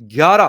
11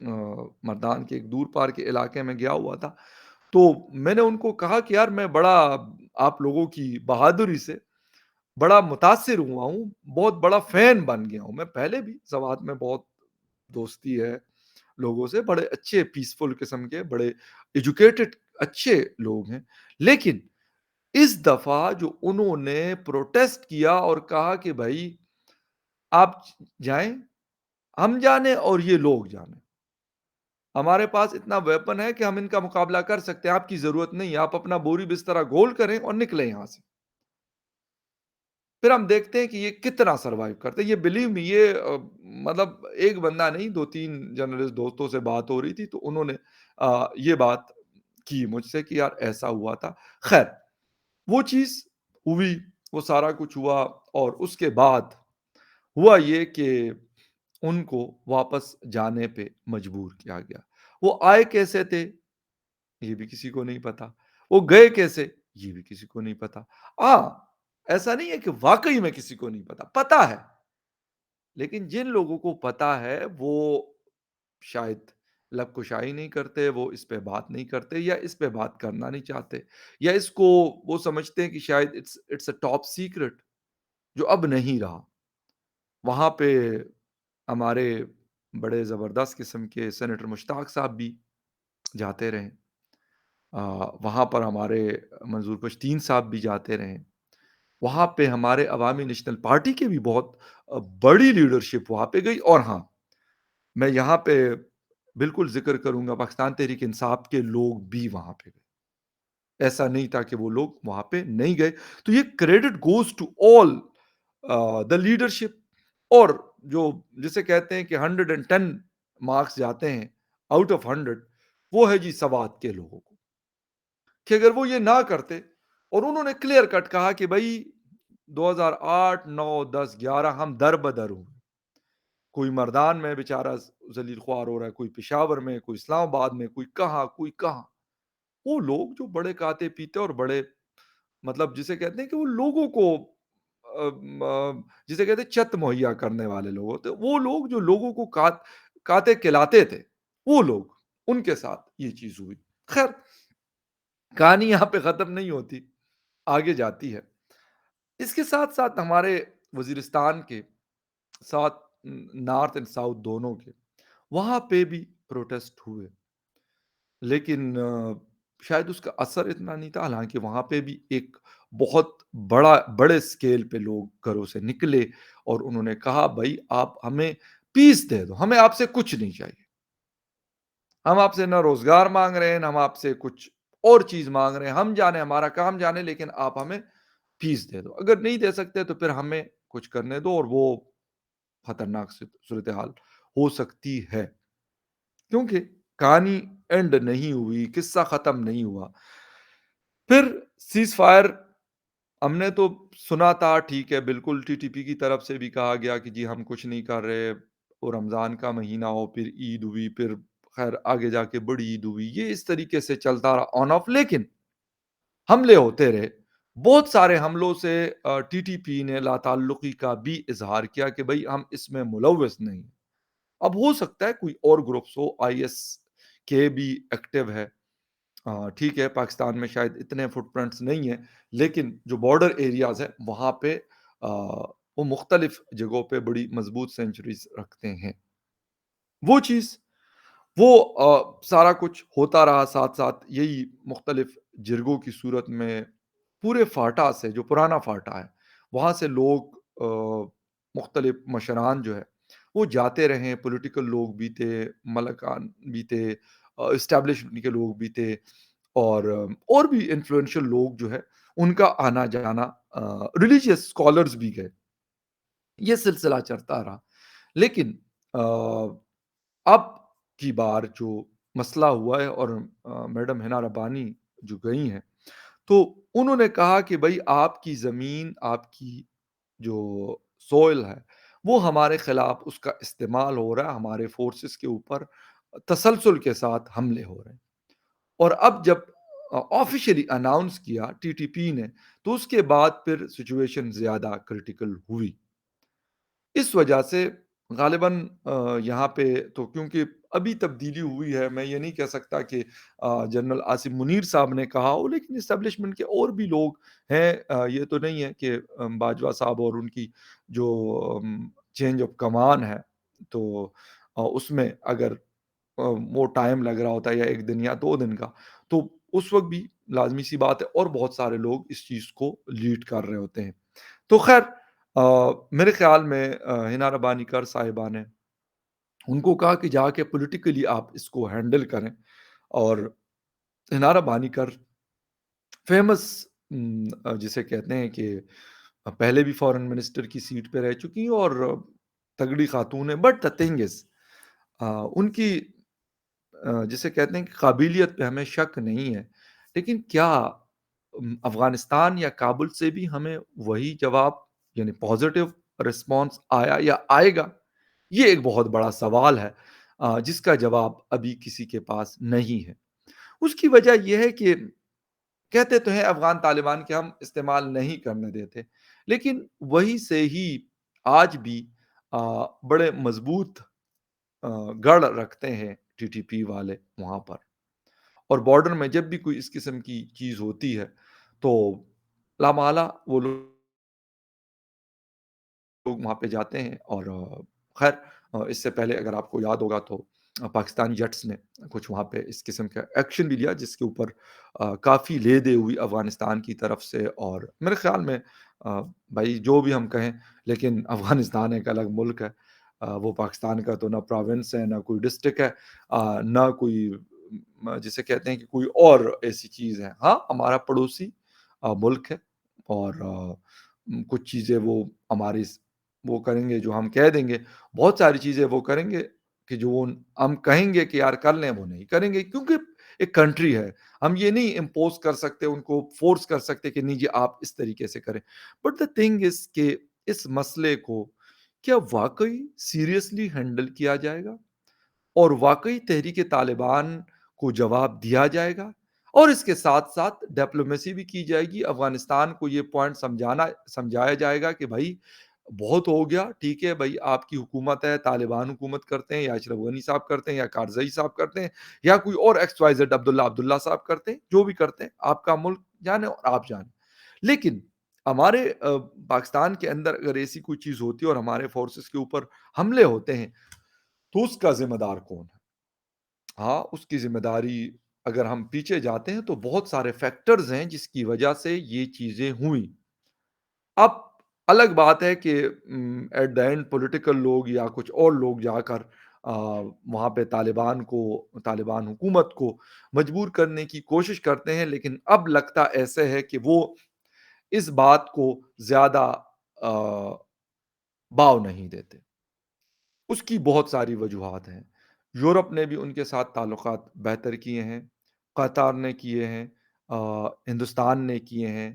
مردان کے ایک دور پار کے علاقے میں گیا ہوا تھا، تو میں نے ان کو کہا کہ یار میں بڑا آپ لوگوں کی بہادری سے بڑا متاثر ہوا ہوں، بہت بڑا فین بن گیا ہوں۔ میں پہلے بھی سوات میں بہت دوستی ہے لوگوں سے، بڑے اچھے پیسفل قسم کے، بڑے ایجوکیٹڈ اچھے لوگ ہیں، لیکن اس دفعہ جو انہوں نے پروٹیسٹ کیا اور کہا کہ بھائی آپ جائیں، ہم جانے اور یہ لوگ جانے، ہمارے پاس اتنا ویپن ہے کہ ہم ان کا مقابلہ کر سکتے ہیں، آپ کی ضرورت نہیں ہے، آپ اپنا بوری بسترا گول کریں اور نکلیں یہاں سے۔ پھر ہم دیکھتے ہیں کہ یہ کتنا سروائیو کرتے ہیں۔ یہ بلیو می، یہ مطلب ایک بندہ نہیں، 2-3 جرنلسٹ دوستوں سے بات ہو رہی تھی تو انہوں نے یہ بات کی مجھ سے کہ یار ایسا ہوا تھا۔ خیر وہ چیز ہوئی، وہ سارا کچھ ہوا اور اس کے بعد ہوا یہ کہ ان کو واپس جانے پہ مجبور کیا گیا۔ وہ آئے کیسے تھے یہ بھی کسی کو نہیں پتا، وہ گئے کیسے یہ بھی کسی کو نہیں پتا۔ ہاں، ایسا نہیں ہے کہ واقعی میں کسی کو نہیں پتا، پتا ہے، لیکن جن لوگوں کو پتا ہے وہ شاید لب کشائی نہیں کرتے، وہ اس پہ بات نہیں کرتے یا اس پہ بات کرنا نہیں چاہتے، یا اس کو وہ سمجھتے ہیں کہ شاید اٹس اے ٹاپ سیکرٹ جو اب نہیں رہا۔ وہاں پہ ہمارے بڑے زبردست قسم کے سینیٹر مشتاق صاحب بھی جاتے رہے، وہاں پر ہمارے منظور پشتین صاحب بھی جاتے رہے، وہاں پہ ہمارے عوامی نیشنل پارٹی کے بھی بہت بڑی لیڈرشپ وہاں پہ گئی، اور ہاں میں یہاں پہ بالکل ذکر کروں گا پاکستان تحریک انصاف کے لوگ بھی وہاں پہ گئے، ایسا نہیں تھا کہ وہ لوگ وہاں پہ نہیں گئے۔ تو یہ credit goes to all the leadership, اور جو جسے کہتے ہیں کہ 110 مارکس جاتے ہیں آؤٹ آف 100، وہ ہے جی سوات کے لوگوں کو، کہ اگر وہ یہ نہ کرتے اور انہوں نے کلیئر کٹ کہا کہ بھائی 2008 9 10 11 ہم در بدر ہوئے، کوئی مردان میں بیچارہ ذلیل خوار ہو رہا ہے، کوئی پشاور میں، کوئی اسلام آباد میں، کوئی کہاں، وہ لوگ جو بڑے کاتے پیتے اور بڑے مطلب جسے کہتے ہیں کہ وہ لوگوں کو ام، آ، جسے کہتے ہیں چت مہیا کرنے والے لوگ ہوتے، وہ لوگ جو لوگوں کو کاتے کھلاتے تھے، وہ لوگ، ان کے ساتھ یہ چیز ہوئی۔ خیر کہانی یہاں پہ ختم نہیں ہوتی، آگے جاتی ہے۔ اس کے ساتھ ساتھ ہمارے وزیرستان کے ساتھ نارتھ اینڈ ساؤتھ دونوں کے وہاں پہ بھی پروٹیسٹ ہوئے، لیکن شاید اس کا اثر اتنا نہیں تھا، حالانکہ وہاں پہ بھی ایک بہت بڑے سکیل پہ لوگ گھروں سے نکلے اور انہوں نے کہا بھائی آپ ہمیں پیس دے دو، ہمیں آپ سے کچھ نہیں چاہیے، ہم آپ سے نہ روزگار مانگ رہے ہیں، نہ ہم آپ سے کچھ اور چیز مانگ رہے ہیں، ہم جانے ہمارا کام جانے، لیکن آپ ہمیں فیس دے دو، اگر نہیں دے سکتے تو پھر ہمیں کچھ کرنے دو، اور وہ خطرناک صورتحال ہو سکتی ہے، کیونکہ کہانی اینڈ نہیں ہوئی، قصہ ختم نہیں ہوا۔ پھر سیز فائر ہم نے تو سنا تھا، ٹھیک ہے، بالکل ٹی ٹی پی کی طرف سے بھی کہا گیا کہ جی ہم کچھ نہیں کر رہے، اور رمضان کا مہینہ ہو، پھر عید ہوئی، پھر خیر آگے جا کے بڑی عید ہوئی، یہ اس طریقے سے چلتا رہا آن آف، لیکن حملے ہوتے رہے، بہت سارے حملوں سے ٹی ٹی پی نے لا تعلقی کا بھی اظہار کیا کہ بھائی ہم اس میں ملوث نہیں۔ اب ہو سکتا ہے کوئی اور گروپس ہو، آئی ایس کے بھی ایکٹیو ہے، ٹھیک ہے پاکستان میں شاید اتنے فٹ پرنٹس نہیں ہیں، لیکن جو بارڈر ایریاز ہیں وہاں پہ وہ مختلف جگہوں پہ بڑی مضبوط سینچریز رکھتے ہیں، وہ چیز وہ سارا کچھ ہوتا رہا، ساتھ ساتھ یہی مختلف جرگوں کی صورت میں پورے فاٹا سے، جو پرانا فاٹا ہے وہاں سے لوگ مختلف مشران جو ہے وہ جاتے رہے، پولیٹیکل لوگ بھی تھے، ملکان بھی تھے، اسٹیبلشمنٹ کے لوگ بھی تھے، اور بھی انفلوئنشل لوگ جو ہے ان کا آنا جانا، ریلیجیس اسکالرز بھی گئے، یہ سلسلہ چلتا رہا، لیکن اب کی بار جو مسئلہ ہوا ہے، اور میڈم حنا ربانی جو گئی ہیں تو انہوں نے کہا کہ بھائی آپ کی زمین، آپ کی جو سوئل ہے وہ ہمارے خلاف اس کا استعمال ہو رہا ہے، ہمارے فورسز کے اوپر تسلسل کے ساتھ حملے ہو رہے ہیں، اور اب جب آفیشلی اناؤنس کیا ٹی ٹی پی نے تو اس کے بعد پھر سچویشن زیادہ کریٹیکل ہوئی، اس وجہ سے غالباً یہاں پہ تو کیونکہ ابھی تبدیلی ہوئی ہے، میں یہ نہیں کہہ سکتا کہ جنرل آصف منیر صاحب نے کہا ہو، لیکن اسٹیبلشمنٹ کے اور بھی لوگ ہیں، یہ تو نہیں ہے کہ باجوہ صاحب اور ان کی جو چینج آف کمان ہے، تو اس میں اگر وہ ٹائم لگ رہا ہوتا ہے یا 1 دن یا 2 دن کا، تو اس وقت بھی لازمی سی بات ہے اور بہت سارے لوگ اس چیز کو لیڈ کر رہے ہوتے ہیں۔ تو خیر میرے خیال میں حنا ربانی کر صاحبہ نے ان کو کہا کہ جا کے پولیٹیکلی آپ اس کو ہینڈل کریں، اور حنا ربانی کر فیمس جسے کہتے ہیں کہ پہلے بھی فارن منسٹر کی سیٹ پہ رہ چکی ہیں اور تگڑی خاتون ہیں، بٹ دا تھنگ از ان کی جسے کہتے ہیں کہ قابلیت پہ ہمیں شک نہیں ہے، لیکن کیا افغانستان یا کابل سے بھی ہمیں وہی جواب، یعنی پازیٹیو رسپانس آیا یا آئے گا؟ یہ ایک بہت بڑا سوال ہے، جس کا جواب ابھی کسی کے پاس نہیں ہے۔ اس کی وجہ یہ ہے کہ کہتے تو ہیں افغان طالبان کے ہم استعمال نہیں کرنے دیتے، لیکن وہی سے ہی آج بھی بڑے مضبوط گڑھ رکھتے ہیں ٹی ٹی پی والے وہاں پر، اور بارڈر میں جب بھی کوئی اس قسم کی چیز ہوتی ہے تو لامحالہ وہ لوگ وہاں پہ جاتے ہیں، اور خیر اس سے پہلے اگر آپ کو یاد ہوگا تو پاکستانی جٹس نے کچھ وہاں پہ اس قسم کا ایکشن بھی لیا، جس کے اوپر کافی لے دے ہوئی افغانستان کی طرف سے، اور میرے خیال میں بھائی جو بھی ہم کہیں، لیکن افغانستان ایک الگ ملک ہے، وہ پاکستان کا تو نہ پروونس ہے، نہ کوئی ڈسٹرکٹ ہے، نہ کوئی جسے کہتے ہیں کہ کوئی اور ایسی چیز ہے۔ ہاں ہمارا پڑوسی ملک ہے، اور کچھ چیزیں وہ ہماری وہ کریں گے جو ہم کہہ دیں گے، بہت ساری چیزیں وہ کریں گے کہ جو ہم کہیں گے کہ یار کر لیں، وہ نہیں کریں گے، کیونکہ ایک کنٹری ہے، ہم یہ نہیں امپوز کر سکتے، ان کو فورس کر سکتے کہ نہیں جی آپ اس طریقے سے کریں۔ بٹ دا تھنگ از کہ اس مسئلے کو کیا واقعی سیریسلی ہینڈل کیا جائے گا، اور واقعی تحریک طالبان کو جواب دیا جائے گا، اور اس کے ساتھ ساتھ ڈپلومیسی بھی کی جائے گی، افغانستان کو یہ پوائنٹ سمجھایا جائے گا کہ بھائی بہت ہو گیا، ٹھیک ہے بھائی آپ کی حکومت ہے، طالبان حکومت کرتے ہیں، یا اشرف غنی صاحب کرتے ہیں، یا کارزئی صاحب کرتے ہیں، یا کوئی اور ایکس وائی زیڈ عبداللہ صاحب کرتے ہیں، جو بھی کرتے ہیں آپ کا ملک جانے اور آپ جانے، لیکن ہمارے پاکستان کے اندر اگر ایسی کوئی چیز ہوتی ہے اور ہمارے فورسز کے اوپر حملے ہوتے ہیں، تو اس کا ذمہ دار کون ہے؟ ہاں اس کی ذمہ داری اگر ہم پیچھے جاتے ہیں تو بہت سارے فیکٹرز ہیں جس کی وجہ سے یہ چیزیں ہوئیں۔ اب الگ بات ہے کہ ایٹ دا اینڈ پولیٹیکل لوگ یا کچھ اور لوگ جا کر وہاں پہ طالبان حکومت کو مجبور کرنے کی کوشش کرتے ہیں، لیکن اب لگتا ایسے ہے کہ وہ اس بات کو زیادہ آ، باؤ نہیں دیتے۔ اس کی بہت ساری وجوہات ہیں۔ یورپ نے بھی ان کے ساتھ تعلقات بہتر کیے ہیں، قطر نے کیے ہیں، ہندوستان نے کیے ہیں،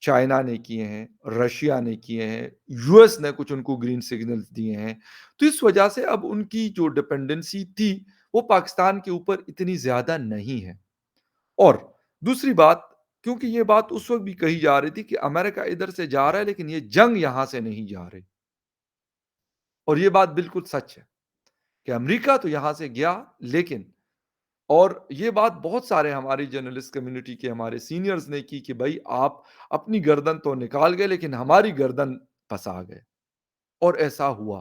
چائنا نے کیے ہیں، رشیا نے کیے ہیں، یو ایس نے کچھ ان کو گرین سگنلز دیے ہیں۔ تو اس وجہ سے اب ان کی جو ڈپینڈنسی تھی وہ پاکستان کے اوپر اتنی زیادہ نہیں ہے۔ اور دوسری بات، کیونکہ یہ بات اس وقت بھی کہی جا رہی تھی کہ امریکہ ادھر سے جا رہا ہے لیکن یہ جنگ یہاں سے نہیں جا رہی، اور یہ بات بالکل سچ ہے کہ امریکہ تو یہاں سے گیا، لیکن اور یہ بات بہت سارے ہماری جرنلسٹ کمیونٹی کے ہمارے سینئرز نے کی کہ بھائی آپ اپنی گردن تو نکال گئے لیکن ہماری گردن پھنسا گئے، اور ایسا ہوا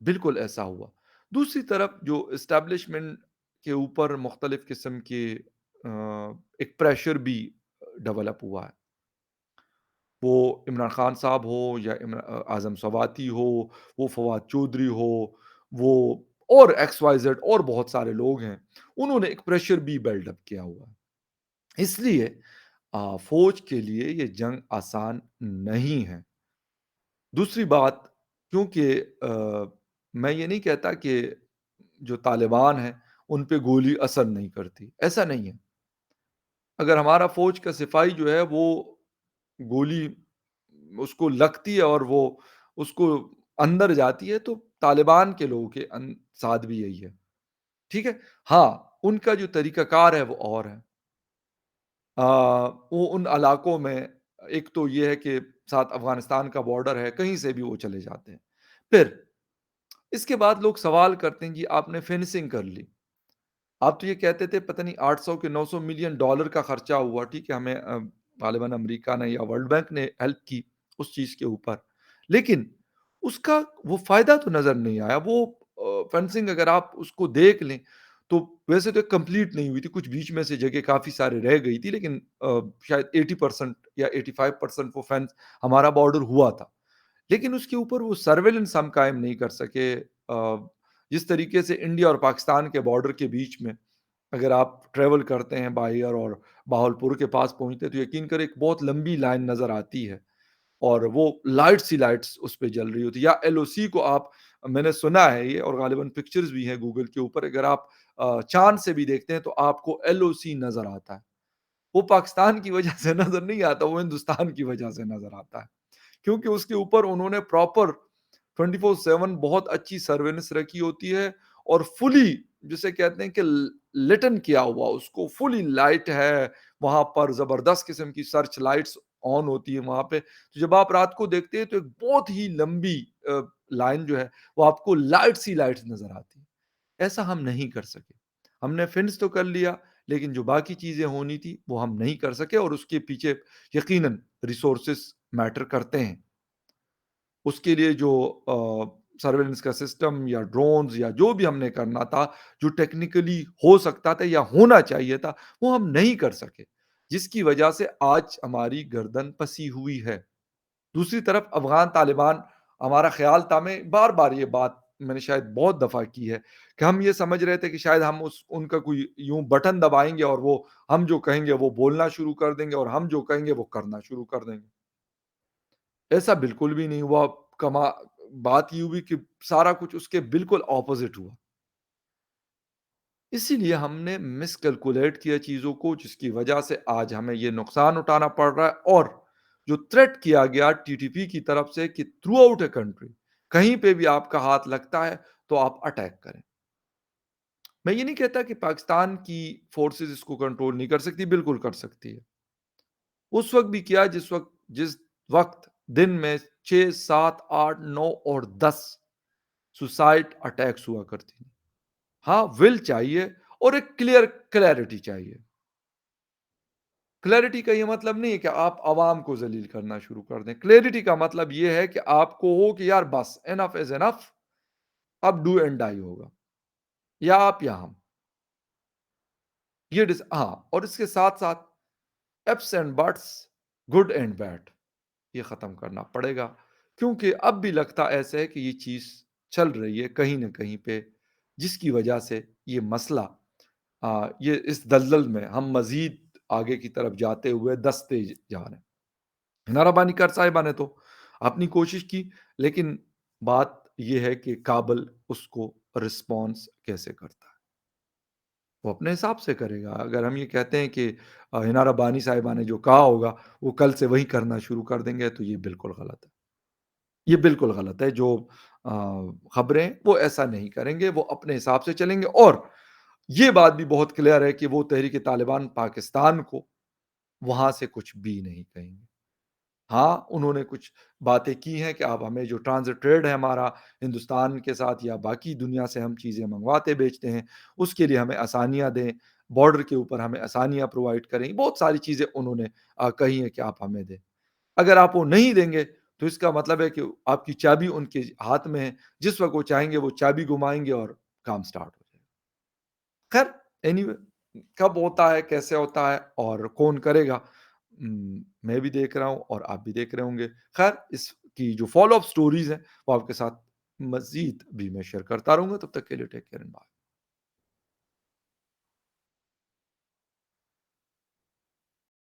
بالکل ایسا ہوا۔ دوسری طرف جو اسٹیبلشمنٹ کے اوپر مختلف قسم کے ایک پریشر بھی ڈیولپ ہوا ہے، وہ عمران خان صاحب ہو یا اعظم سواتی ہو، وہ فواد چودھری ہو، وہ اور ایکس وائی زیڈ اور بہت سارے لوگ ہیں، انہوں نے ایک پریشر بھی بیلڈ اپ کیا ہوا ہے۔ اس لیے فوج کے لیے یہ جنگ آسان نہیں ہے۔ دوسری بات، کیونکہ میں یہ نہیں کہتا کہ جو طالبان ہیں ان پہ گولی اثر نہیں کرتی، ایسا نہیں ہے۔ اگر ہمارا فوج کا سپاہی جو ہے وہ گولی اس کو لگتی ہے اور وہ اس کو اندر جاتی ہے، تو طالبان کے لوگوں کے ساتھ بھی یہی ہے، ٹھیک ہے۔ ہاں ان کا جو طریقہ کار ہے وہ اور ہے، وہ ان علاقوں میں ایک تو یہ ہے کہ ساتھ افغانستان کا بارڈر ہے، کہیں سے بھی وہ چلے جاتے ہیں۔ پھر اس کے بعد لوگ سوال کرتے ہیں جی آپ نے فینسنگ کر لی، آپ تو یہ کہتے تھے پتہ نہیں 800 کے 900 ملین ڈالر کا خرچہ ہوا، ٹھیک ہے ہمیں غالباً امریکہ نے یا ورلڈ بینک نے ہیلپ کی اس چیز کے اوپر، لیکن اس کا وہ فائدہ تو نظر نہیں آیا، وہ فینسنگ اگر آپ اس کو دیکھ لیں تو ویسے تو کمپلیٹ نہیں ہوئی تھی، کچھ بیچ میں سے جگہ کافی سارے رہ گئی تھی، لیکن شاید 80% یا 85% وہ فینس ہمارا بارڈر ہوا تھا، لیکن اس کے اوپر وہ سرویلنس ہم قائم نہیں کر سکے۔ جس طریقے سے انڈیا اور پاکستان کے بارڈر کے بیچ میں اگر آپ ٹریول کرتے ہیں بائی ایئر اور بہاولپور کے پاس پہنچتے ہیں تو یقین کریں ایک بہت لمبی لائن نظر آتی ہے اور وہ لائٹس ہی لائٹس اس پہ جل رہی ہوتی ہے، یا ایل او سی کو آپ، میں نے سنا ہے یہ اور غالباً پکچرز بھی ہیں گوگل کے اوپر، اگر آپ چاند سے بھی دیکھتے ہیں تو آپ کو ایل او سی نظر آتا ہے، وہ پاکستان کی وجہ سے نظر نہیں آتا، وہ ہندوستان کی وجہ سے نظر آتا ہے، کیونکہ اس کے اوپر انہوں نے پراپر 24/7 بہت اچھی سروینس رکھی ہوتی ہے اور فلی جسے کہتے ہیں کہ لٹن کیا ہوا، اس کو فلی لائٹ ہے وہاں پر، زبردست قسم کی سرچ لائٹس آن ہوتی ہے وہاں پہ، تو جب آپ رات کو دیکھتے ہیں تو ایک بہت ہی لمبی لائن جو ہے وہ آپ کو لائٹس ہی لائٹس نظر آتی ہے۔ ایسا ہم نہیں کر سکے، ہم نے فنس تو کر لیا لیکن جو باقی چیزیں ہونی تھی وہ ہم نہیں کر سکے، اور اس کے پیچھے یقیناً ریسورسز میٹر کرتے ہیں، اس کے لیے جو سرویلنس کا سسٹم یا ڈرونز یا جو بھی ہم نے کرنا تھا، جو ٹیکنیکلی ہو سکتا تھا یا ہونا چاہیے تھا، وہ ہم نہیں کر سکے، جس کی وجہ سے آج ہماری گردن پسی ہوئی ہے۔ دوسری طرف افغان طالبان، ہمارا خیال تھا، میں بار بار یہ بات میں نے شاید بہت دفعہ کی ہے کہ ہم یہ سمجھ رہے تھے کہ شاید ہم ان کا کوئی یوں بٹن دبائیں گے اور وہ ہم جو کہیں گے وہ بولنا شروع کر دیں گے اور ہم جو کہیں گے وہ کرنا شروع کر دیں گے۔ ایسا بالکل بھی نہیں ہوا، کما بات یہ ہوئی کہ سارا کچھ اس کے بالکل اپوزٹ ہوا۔ اسی لیے ہم نے مس کیلکولیٹ کیا چیزوں کو، جس کی وجہ سے آج ہمیں یہ نقصان اٹھانا پڑ رہا ہے، اور جو تھریٹ کیا گیا ٹی ٹی پی کی طرف سے کہ تھرو آؤٹ اے کنٹری کہیں پہ بھی آپ کا ہاتھ لگتا ہے تو آپ اٹیک کریں۔ میں یہ نہیں کہتا کہ پاکستان کی فورسز اس کو کنٹرول نہیں کر سکتی، بالکل کر سکتی ہے، اس وقت بھی کیا جس وقت دن میں 6 7 8 9 اور 10 سوسائڈ اٹیکس ہوا کرتی ہیں۔ ہاں ول چاہیے اور ایک کلیئرٹی چاہیے۔ کلیئرٹی کا یہ مطلب نہیں ہے کہ آپ عوام کو ذلیل کرنا شروع کر دیں، کلیئرٹی کا مطلب یہ ہے کہ آپ کو ہو کہ یار بس انف از انف، اب ڈو اینڈ ڈائی ہوگا، یا آپ یا ہم، ہاں، اور اس کے ساتھ ساتھ apps and bits, good and bad, یہ ختم کرنا پڑے گا، کیونکہ اب بھی لگتا ایسا ہے کہ یہ چیز چل رہی ہے کہیں نہ کہیں پہ، جس کی وجہ سے یہ مسئلہ یہ اس دلدل میں ہم مزید آگے کی طرف جاتے ہوئے دستے جا رہے ہیں۔ ہنارا بانی کر صاحبہ نے تو اپنی کوشش کی، لیکن بات یہ ہے کہ کابل اس کو رسپانس کیسے کرتا ہے، وہ اپنے حساب سے کرے گا۔ اگر ہم یہ کہتے ہیں کہ ہنارا بانی صاحبہ نے جو کہا ہوگا وہ کل سے وہی کرنا شروع کر دیں گے تو یہ بالکل غلط ہے، یہ بالکل غلط ہے۔ جو خبریں وہ ایسا نہیں کریں گے، وہ اپنے حساب سے چلیں گے، اور یہ بات بھی بہت کلیئر ہے کہ وہ تحریک طالبان پاکستان کو وہاں سے کچھ بھی نہیں کہیں گے۔ ہاں انہوں نے کچھ باتیں کی ہیں کہ آپ ہمیں جو ٹرانزٹ ٹریڈ ہے ہمارا ہندوستان کے ساتھ یا باقی دنیا سے ہم چیزیں منگواتے بیچتے ہیں، اس کے لیے ہمیں آسانیاں دیں، بارڈر کے اوپر ہمیں آسانیاں پرووائڈ کریں، بہت ساری چیزیں انہوں نے کہی ہیں کہ آپ ہمیں دیں۔ اگر آپ وہ نہیں دیں گے تو اس کا مطلب ہے کہ آپ کی چابی ان کے ہاتھ میں ہے، جس وقت وہ چاہیں گے وہ چابی گھمائیں گے اور کام سٹارٹ ہو جائے گا۔ خیر اینی وے، کب ہوتا ہے کیسے ہوتا ہے اور کون کرے گا، میں بھی دیکھ رہا ہوں اور آپ بھی دیکھ رہے ہوں گے۔ خیر اس کی جو فالو اپ سٹوریز ہیں وہ آپ کے ساتھ مزید بھی میں شیئر کرتا رہوں گا، تب تک کے لیے ٹیک کیئر اینڈ بائے۔